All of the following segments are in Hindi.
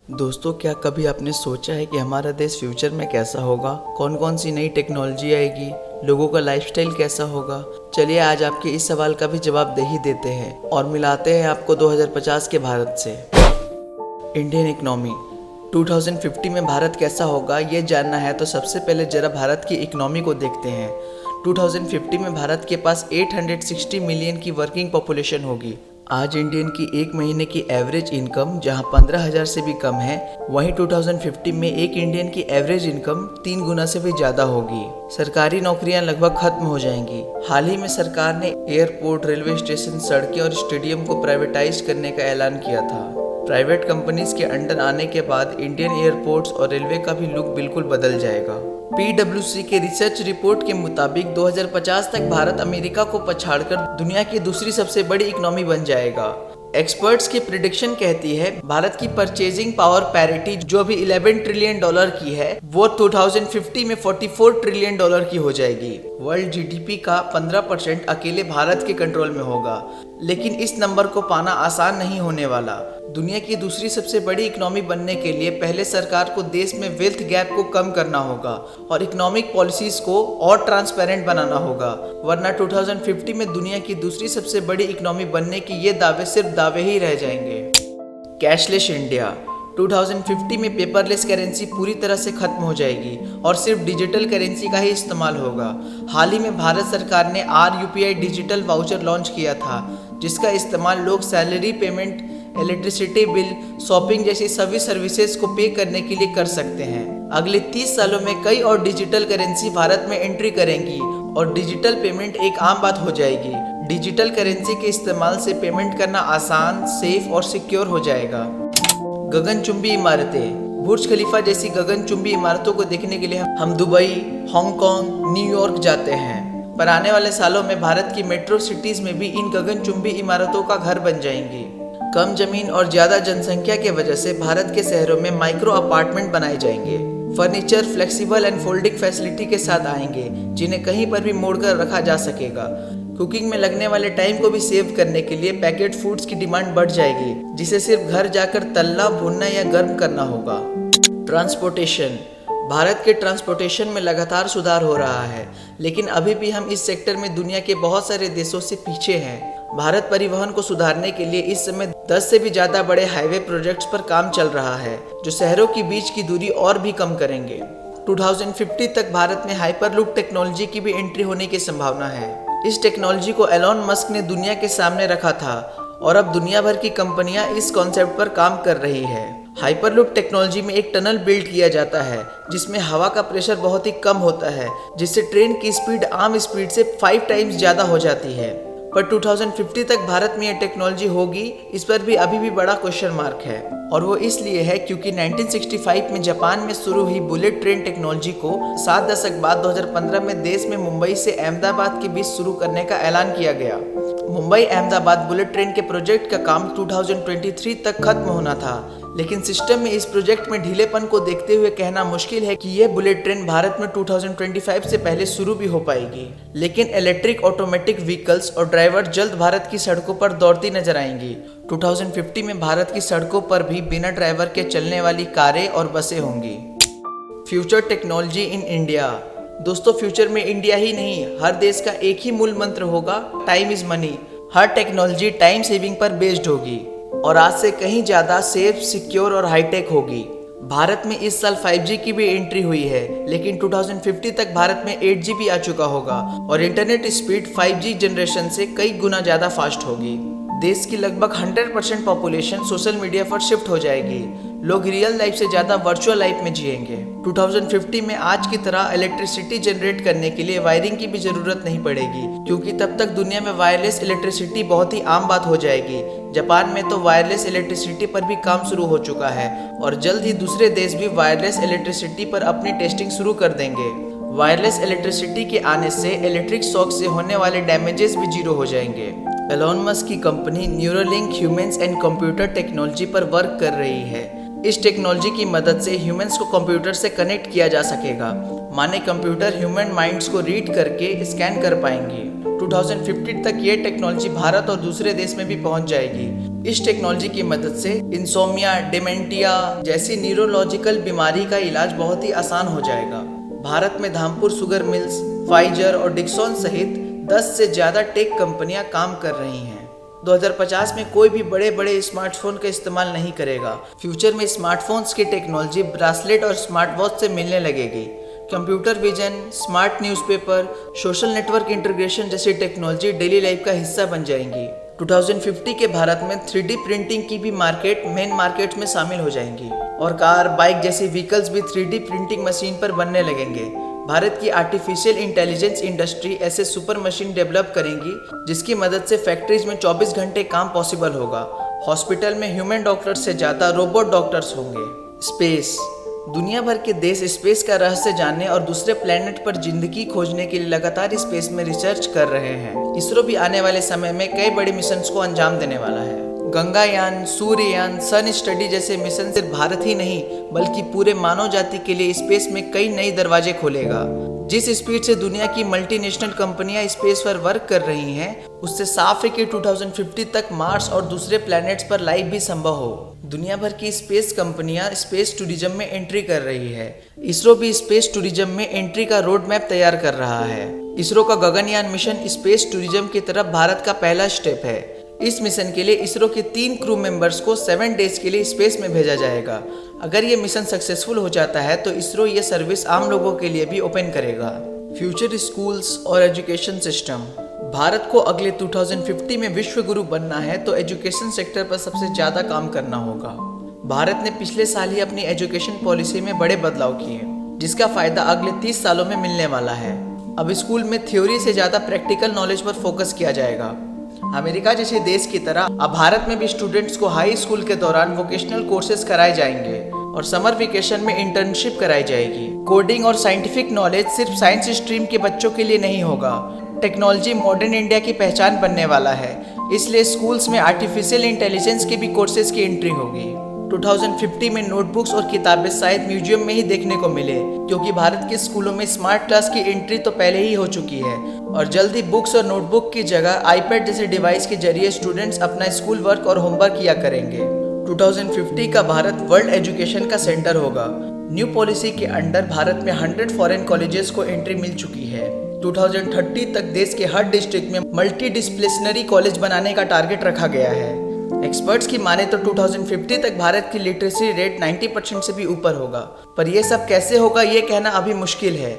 दोस्तों, क्या कभी आपने सोचा है कि हमारा देश फ्यूचर में कैसा होगा? कौन कौन सी नई टेक्नोलॉजी आएगी? लोगों का लाइफस्टाइल कैसा होगा? चलिए आज आपके इस सवाल का भी जवाब दे ही देते हैं और मिलाते हैं आपको 2050 के भारत से। इंडियन इकोनॉमी 2050 में भारत कैसा होगा, ये जानना है तो सबसे पहले जरा भारत की इकोनॉमी को देखते हैं। 2050 में भारत के पास 860 मिलियन की वर्किंग पॉपुलेशन होगी। आज इंडियन की एक महीने की एवरेज इनकम जहां 15,000 से भी कम है, वहीं 2050 में एक इंडियन की एवरेज इनकम 3 गुना से भी ज़्यादा होगी। सरकारी नौकरियां लगभग खत्म हो जाएंगी। हाल ही में सरकार ने एयरपोर्ट, रेलवे स्टेशन, सड़कें और स्टेडियम को प्राइवेटाइज करने का ऐलान किया था। प्राइवेट कंपनीज के अंडर आने के बाद इंडियन एयरपोर्ट्स और रेलवे का भी लुक बिल्कुल बदल जाएगा। PwC के रिसर्च रिपोर्ट के मुताबिक 2050 तक भारत अमेरिका को पछाड़कर दुनिया की दूसरी सबसे बड़ी इकोनॉमी बन जाएगा। एक्सपर्ट्स की प्रिडिक्शन कहती है भारत की परचेजिंग पावर पैरिटी जो अभी $11 ट्रिलियन की है, वो 2050 में $44 ट्रिलियन की हो जाएगी। वर्ल्ड GDP का 15% अकेले भारत के कंट्रोल में होगा, लेकिन इस नंबर को पाना आसान नहीं होने वाला। दुनिया की दूसरी सबसे बड़ी इकोनॉमी बनने के लिए पहले सरकार को देश में वेल्थ गैप को कम करना होगा और इकोनॉमिक पॉलिसीज को और ट्रांसपेरेंट बनाना होगा, वरना 2050 में दुनिया की दूसरी सबसे बड़ी इकोनॉमी बनने की ये दावे सिर्फ दावे ही रह जाएंगे। कैशलेस इंडिया 2050 में पेपरलेस करेंसी पूरी तरह से खत्म हो जाएगी और सिर्फ डिजिटल करेंसी का ही इस्तेमाल होगा। हाल ही में भारत सरकार ने RUPI डिजिटल वाउचर लॉन्च किया था, जिसका इस्तेमाल लोग salary payment, electricity bill, shopping जैसी सभी सर्विसेज को पे करने के लिए कर सकते हैं। अगले 30 सालों में कई और डिजिटल करेंसी भारत में एंट्री करेंगी और डिजिटल पेमेंट एक आम बात हो जाएगी। डिजिटल करेंसी के इस्तेमाल से पेमेंट करना आसान, सेफ और सिक्योर हो जाएगा। गगनचुंबी इमारतें, बुर्ज खलीफा जैसी गगनचुंबी इमारतों को देखने के लिए हम दुबई, हांगकांग, न्यूयॉर्क जाते हैं, पर आने वाले सालों में भारत की मेट्रो सिटीज में भी इन गगनचुंबी इमारतों का घर बन जाएंगी। कम जमीन और ज्यादा जनसंख्या के वजह से भारत के शहरों में माइक्रो अपार्टमेंट बनाए जाएंगे। Furniture flexible and folding facility के साथ आएंगे, जिन्हें कहीं पर भी मोड़कर रखा जा सकेगा। कुकिंग में लगने वाले टाइम को भी सेव करने के लिए पैकेट फूड्स की डिमांड बढ़ जाएगी, जिसे सिर्फ घर जाकर तलना, भूनना या गर्म करना होगा। ट्रांसपोर्टेशन, भारत के ट्रांसपोर्टेशन में लगातार सुधार हो रहा है, लेकिन अभी भी हम इस सेक्टर में दुनिया के बहुत सारे देशों से पीछे हैं। भारत परिवहन को सुधारने के लिए इस समय 10 से भी ज़्यादा बड़े हाईवे प्रोजेक्ट्स पर काम चल रहा है, जो शहरों के बीच की दूरी और भी कम करेंगे। 2050 तक भारत में हाइपरलूप टेक्नोलॉजी की भी एंट्री होने की संभावना है। इस टेक्नोलॉजी को एलोन मस्क ने दुनिया के सामने रखा था और अब दुनिया भर की कंपनियां इस कॉन्सेप्ट पर काम कर रही है। हाइपरलूप टेक्नोलॉजी में एक टनल बिल्ड किया जाता है, जिसमें हवा का प्रेशर बहुत ही कम होता है, जिससे ट्रेन की स्पीड आम स्पीड से 5 टाइम्स ज़्यादा हो जाती है। पर 2050 तक भारत में यह टेक्नोलॉजी होगी, इस पर भी अभी भी बड़ा क्वेश्चन मार्क है, और वो इसलिए है क्योंकि 1965 में जापान में शुरू हुई बुलेट ट्रेन टेक्नोलॉजी को 7 दशक बाद 2015 में देश में मुंबई से अहमदाबाद के बीच शुरू करने का ऐलान किया गया। मुंबई अहमदाबाद बुलेट ट्रेन के प्रोजेक्ट का काम 2023 तक खत्म होना था, लेकिन सिस्टम में इस प्रोजेक्ट में ढीलेपन को देखते हुए कहना मुश्किल है कि यह बुलेट ट्रेन भारत में 2025 से पहले शुरू भी हो पाएगी। लेकिन इलेक्ट्रिक ऑटोमेटिक व्हीकल्स और ड्राइवर जल्द भारत की सड़कों पर दौड़ती नजर आएंगी। 2050 में भारत की सड़कों पर भी बिना ड्राइवर के चलने वाली कारें और बसें होंगी। फ्यूचर टेक्नोलॉजी इन इंडिया, दोस्तों फ्यूचर में इंडिया ही नहीं, हर देश का एक ही मूल मंत्र होगा, time is money. Her technology time saving पर बेस्ड होगी और आज से कहीं ज़्यादा सेफ, सिक्योर और हाईटेक होगी। भारत में इस साल 5G की भी एंट्री हुई है, लेकिन 2050 तक भारत में 8G भी आ चुका होगा और इंटरनेट स्पीड 5G जनरेशन से कई गुना ज़्यादा फास्ट होगी। देश की लगभग 100% पॉपुलेशन सोशल मीडिया पर शिफ्ट हो जाएगी। लोग रियल लाइफ से ज़्यादा वर्चुअल लाइफ में जिएंगे। 2050 में आज की तरह इलेक्ट्रिसिटी जनरेट करने के लिए वायरिंग की भी ज़रूरत नहीं पड़ेगी, क्योंकि तब तक दुनिया में वायरलेस इलेक्ट्रिसिटी बहुत ही आम बात हो जाएगी। जापान में तो वायरलेस इलेक्ट्रिसिटी पर भी काम शुरू हो चुका है और जल्द ही दूसरे देश भी वायरलेस इलेक्ट्रिसिटी पर अपनी टेस्टिंग शुरू कर देंगे। वायरलेस इलेक्ट्रिसिटी के आने से इलेक्ट्रिक शॉक से होने वाले डैमेजेस भी जीरो हो जाएंगे। एलोन मस्क की company Neuralink humans and computer technology पर वर्क कर रही है। इस टेक्नोलॉजी की मदद से ह्यूमंस को कंप्यूटर से कनेक्ट किया जा सकेगा। माने कंप्यूटर ह्यूमन माइंड्स को रीड करके स्कैन कर पाएंगे। 2050 तक ये टेक्नोलॉजी भारत और दूसरे देश में भी पहुंच जाएगी। इस टेक्नोलॉजी की मदद से इंसोमिया, डिमेंटिया जैसी न्यूरोलॉजिकल बीमारी का इलाज बहुत ही आसान हो जाएगा। भारत में धामपुर शुगर मिल्स, फाइजर और डिक्सॉन सहित 10 से ज़्यादा टेक कंपनियां काम कर रही हैं। 2050 में कोई भी बड़े बड़े स्मार्टफोन का इस्तेमाल नहीं करेगा। फ्यूचर में स्मार्टफोन्स की टेक्नोलॉजी ब्रासलेट और स्मार्ट वॉच से मिलने लगेगी। Computer vision, smart newspaper, social network integration जैसी टेक्नोलॉजी डेली लाइफ का हिस्सा बन जाएंगी। 2050 के भारत में 3D प्रिंटिंग की भी मार्केट मेन मार्केट में शामिल हो जाएंगी और कार, बाइक जैसी व्हीकल्स भी 3D प्रिंटिंग मशीन पर बनने लगेंगे। भारत की आर्टिफिशियल इंटेलिजेंस इंडस्ट्री ऐसे सुपर मशीन डेवलप करेंगी जिसकी मदद से फैक्ट्रीज में 24 घंटे काम पॉसिबल होगा। हॉस्पिटल में ह्यूमन डॉक्टर्स से ज़्यादा रोबोट डॉक्टर्स होंगे। स्पेस, दुनिया भर के देश स्पेस का रहस्य जानने और दूसरे प्लेनेट पर जिंदगी खोजने के लिए लगातार स्पेस में रिसर्च कर रहे हैं। इसरो भी आने वाले समय में कई बड़े मिशंस को अंजाम देने वाला है। गंगायान, सूर्ययान, सन स्टडी जैसे मिशन सिर्फ भारत ही नहीं बल्कि पूरे मानव जाति के लिए स्पेस में कई नए दरवाजे खोलेगा। जिस स्पीड से दुनिया की मल्टीनेशनल कंपनियां स्पेस पर वर्क कर रही हैं, उससे साफ है कि 2050 तक मार्स और दूसरे प्लैनेट्स पर लाइफ भी संभव हो। दुनिया भर की स्पेस कंपनियां स्पेस टूरिज्म में एंट्री कर रही है। इसरो भी स्पेस टूरिज्म में एंट्री का रोड मैप तैयार कर रहा है। इसरो का गगनयान मिशन स्पेस टूरिज्म की तरफ भारत का पहला स्टेप है। इस मिशन के लिए इसरो के 3 क्रू मेंबर्स को 7 डेज के लिए स्पेस में भेजा जाएगा। अगर ये मिशन सक्सेसफुल हो जाता है तो इसरो ये सर्विस आम लोगों के लिए भी ओपन करेगा। फ्यूचर स्कूल्स और एजुकेशन सिस्टम, भारत को अगले 2050 में विश्व गुरु बनना है तो एजुकेशन सेक्टर पर सबसे ज़्यादा काम करना होगा। भारत ने पिछले साल ही अपनी एजुकेशन पॉलिसी में बड़े बदलाव किए जिसका फ़ायदा अगले 30 सालों में मिलने वाला है। अब स्कूल में थ्योरी से ज़्यादा प्रैक्टिकल नॉलेज पर फोकस किया जाएगा। अमेरिका जैसे देश की तरह अब भारत में भी स्टूडेंट्स को हाई स्कूल के दौरान वोकेशनल कोर्सेज कराए जाएंगे और समर वेकेशन में इंटर्नशिप कराई जाएगी। कोडिंग और साइंटिफिक नॉलेज सिर्फ साइंस स्ट्रीम के बच्चों के लिए नहीं होगा। टेक्नोलॉजी मॉडर्न इंडिया की पहचान बनने वाला है, इसलिए स्कूल्स में आर्टिफिशियल इंटेलिजेंस के भी कोर्सेज की एंट्री होगी। 2050 में नोटबुक्स और किताबें शायद म्यूजियम में ही देखने को मिले, क्योंकि भारत के स्कूलों में स्मार्ट क्लास की एंट्री तो पहले ही हो चुकी है और जल्दी बुक्स और नोटबुक की जगह आईपैड जैसे डिवाइस के जरिए स्टूडेंट्स अपना स्कूल वर्क और होमवर्क किया करेंगे। 2050 का भारत वर्ल्ड एजुकेशन का सेंटर होगा। न्यू पॉलिसी के अंडर भारत में 100 फॉरेन कॉलेजेस को एंट्री मिल चुकी है। 2030 तक देश के हर डिस्ट्रिक्ट में मल्टी डिसिप्लिनरी कॉलेज बनाने का टारगेट रखा गया है। एक्सपर्ट्स की माने तो 2050 तक भारत की लिटरेसी रेट 90% से भी ऊपर होगा, पर यह सब कैसे होगा ये कहना अभी मुश्किल है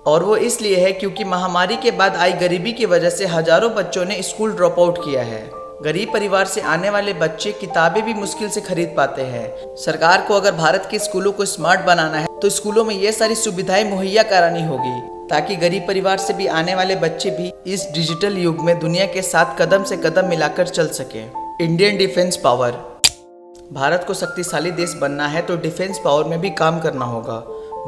और वो इसलिए है क्योंकि महामारी के बाद आई गरीबी की वजह से हजारों बच्चों ने स्कूल ड्रॉप आउट किया है। गरीब परिवार से आने वाले बच्चे किताबें भी मुश्किल से खरीद पाते हैं। सरकार को अगर भारत के स्कूलों को स्मार्ट बनाना है तो स्कूलों में ये सारी सुविधाएं मुहैया करानी होगी ताकि गरीब परिवार से भी आने वाले बच्चे भी इस डिजिटल युग में दुनिया के साथ कदम से कदम मिलाकर चल सके। इंडियन डिफेंस पावर, भारत को शक्तिशाली देश बनना है तो डिफेंस पावर में भी काम करना होगा।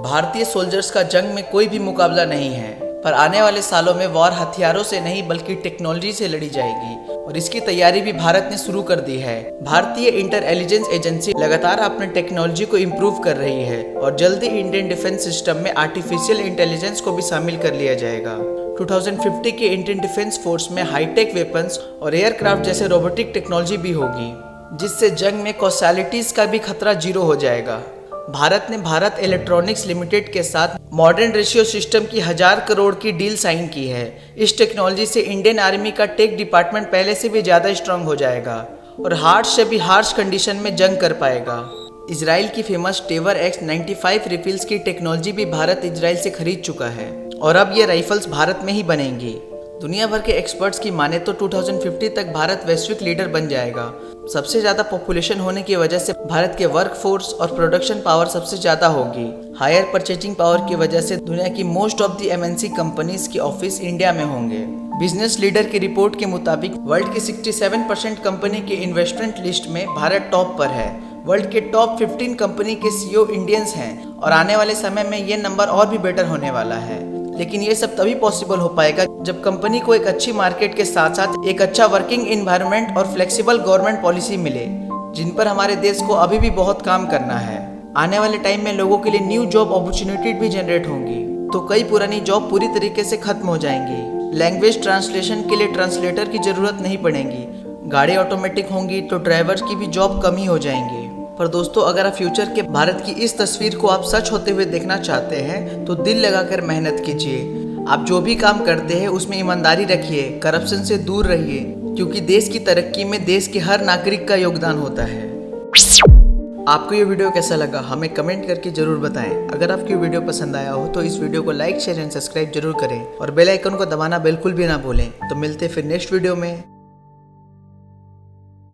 भारतीय सोल्जर्स का जंग में कोई भी मुकाबला नहीं है, पर आने वाले सालों में वॉर हथियारों से नहीं बल्कि टेक्नोलॉजी से लड़ी जाएगी और इसकी तैयारी भी भारत ने शुरू कर दी है। भारतीय इंटेलिजेंस एजेंसी लगातार अपने टेक्नोलॉजी को इम्प्रूव कर रही है और जल्दी इंडियन डिफेंस सिस्टम में आर्टिफिशियल इंटेलिजेंस को भी शामिल कर लिया जाएगा। 2050 के इंडियन डिफेंस फोर्स में हाईटेक वेपन्स और एयरक्राफ्ट जैसे रोबोटिक टेक्नोलॉजी भी होगी, जिससे जंग में कॉशालिटीज का भी खतरा जीरो हो जाएगा। भारत ने भारत इलेक्ट्रॉनिक्स लिमिटेड के साथ मॉडर्न रेशियो सिस्टम की 1000 करोड़ की डील साइन की है। इस टेक्नोलॉजी से इंडियन आर्मी का टेक डिपार्टमेंट पहले से भी ज़्यादा स्ट्रांग हो जाएगा और हार्श से भी हार्श कंडीशन में जंग कर पाएगा। इजराइल की फेमस टेवर X95 रिफिल्स की टेक्नोलॉजी भी भारत इजराइल से खरीद चुका है और अब ये राइफल्स भारत में ही बनेंगी। दुनिया भर के एक्सपर्ट्स की माने तो 2050 तक भारत वैश्विक लीडर बन जाएगा। सबसे ज़्यादा पॉपुलेशन होने की वजह से भारत के वर्क फोर्स और प्रोडक्शन पावर सबसे ज़्यादा होगी। हायर परचेजिंग पावर की वजह से दुनिया की most of the MNC companies की ऑफिस इंडिया में होंगे। बिजनेस लीडर की रिपोर्ट के मुताबिक वर्ल्ड की 67% कंपनी के इन्वेस्टमेंट लिस्ट में भारत टॉप पर है। वर्ल्ड के टॉप 15 कंपनी के CEO इंडियंस हैं और आने वाले समय में ये नंबर और भी बेटर होने वाला है। लेकिन ये सब तभी पॉसिबल हो पाएगा जब कंपनी को एक अच्छी मार्केट के साथ साथ एक अच्छा वर्किंग एनवायरनमेंट और फ्लेक्सिबल गवर्नमेंट पॉलिसी मिले, जिन पर हमारे देश को अभी भी बहुत काम करना है। आने वाले टाइम में लोगों के लिए न्यू जॉब अपॉर्चुनिटी भी जनरेट होंगी, तो कई पुरानी जॉब पूरी तरीके से खत्म हो जाएंगी। लैंग्वेज ट्रांसलेशन के लिए ट्रांसलेटर की जरूरत नहीं पड़ेगी। गाड़ी ऑटोमेटिक होंगी तो ड्राइवर्स की भी जॉब कम ही हो जाएंगी। पर दोस्तों, अगर आप फ्यूचर के भारत की इस तस्वीर को आप सच होते हुए देखना चाहते हैं तो दिल लगाकर मेहनत कीजिए। आप जो भी काम करते हैं उसमें ईमानदारी रखिए, करप्शन से दूर रहिए, क्योंकि देश की तरक्की में देश के हर नागरिक का योगदान होता है। आपको ये वीडियो कैसा लगा हमें कमेंट करके जरूर बताएं। अगर आपको ये वीडियो पसंद आया हो तो इस वीडियो को लाइक, शेयर एंड सब्सक्राइब जरूर करें और बेल आइकन को दबाना बिल्कुल भी ना भूलें। तो मिलते हैं फिर नेक्स्ट वीडियो में।